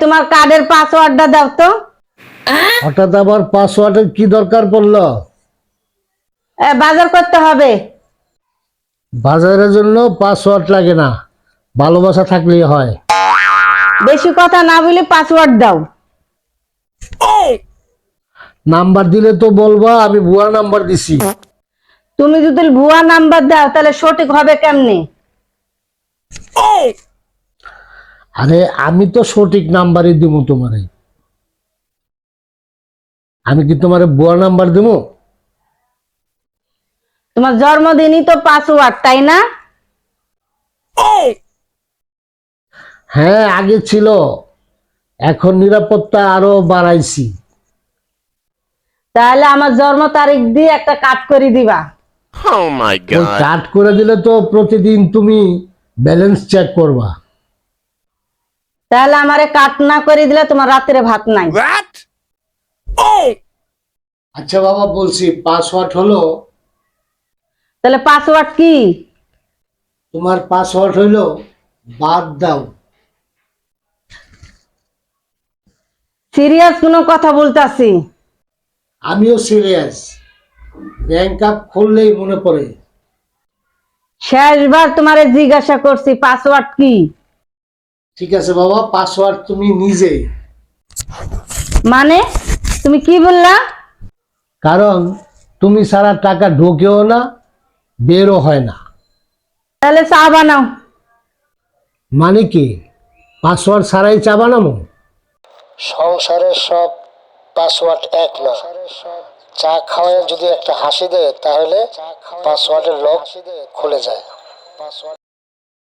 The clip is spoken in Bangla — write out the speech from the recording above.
তোমার কার্ডের পাসওয়ার্ডটা দাও তো। হঠাৎ আবার পাসওয়ার্ডের কি দরকার পড়লো? বাজার করতে হবে। বাজারের জন্য পাসওয়ার্ড লাগে না, ভালোবাসা থাকলেই হয়। বেশি কথা না বলে পাসওয়ার্ড দাও। নাম্বার দিলে তো বলবা আমি ভুয়া নাম্বার দিছি। তুমি যদি ভুয়া নাম্বার দাও তাহলে সঠিক হবে কেমনে? আরে আমি তো সঠিক নাম্বারই দিব তোমারে। আমি কি তোমারে ভুয়া নাম্বার দিব? তোমার জন্মদিনই তো পাসওয়ার্ড, তাই না? হ্যাঁ আগে ছিল, এখন নিরাপত্তা আরো বাড়াইছি। তাহলে আমার জন্ম তারিখ দিয়ে একটা কাট করে দিবা। Oh my ওই god. কাট করে দিলে তো প্রতিদিন তুমি ব্যালেন্স চেক করবা। তাহলে আমারে কাট না করে দিলে তোমার রাত্রে ভাত নাই। What? আচ্ছা বাবা বলছি পাসওয়ার্ড হলো, তাহলে পাসওয়ার্ড কি? তোমার পাসওয়ার্ড হইলো বাদ দাও। সিরিয়াস কোনো কথা বলতাছি। আমিও সিরিয়াস, ব্যাংক অ্যাপ খুললেই মনে পড়ে। শেষবার তোমারে জিজ্ঞাসা করছি পাসওয়ার্ড কি। ঠিক আছে বাবা, পাসওয়ার্ড তুমি নিজে। মানে তুমি কি বললা? কারণ তুমি ছাড়া টাকা ঢোকেও না, বেরও হয় না। তাহলে চা বানাও। মানে কি পাসওয়ার্ড ছাড়াই চা বানাবো? সংসারের সব পাসওয়ার্ড এক না। চা খাওয়ায় যদি একটা হাসি দেয় তাহলে পাসওয়ার্ডের লক খুলে যায়।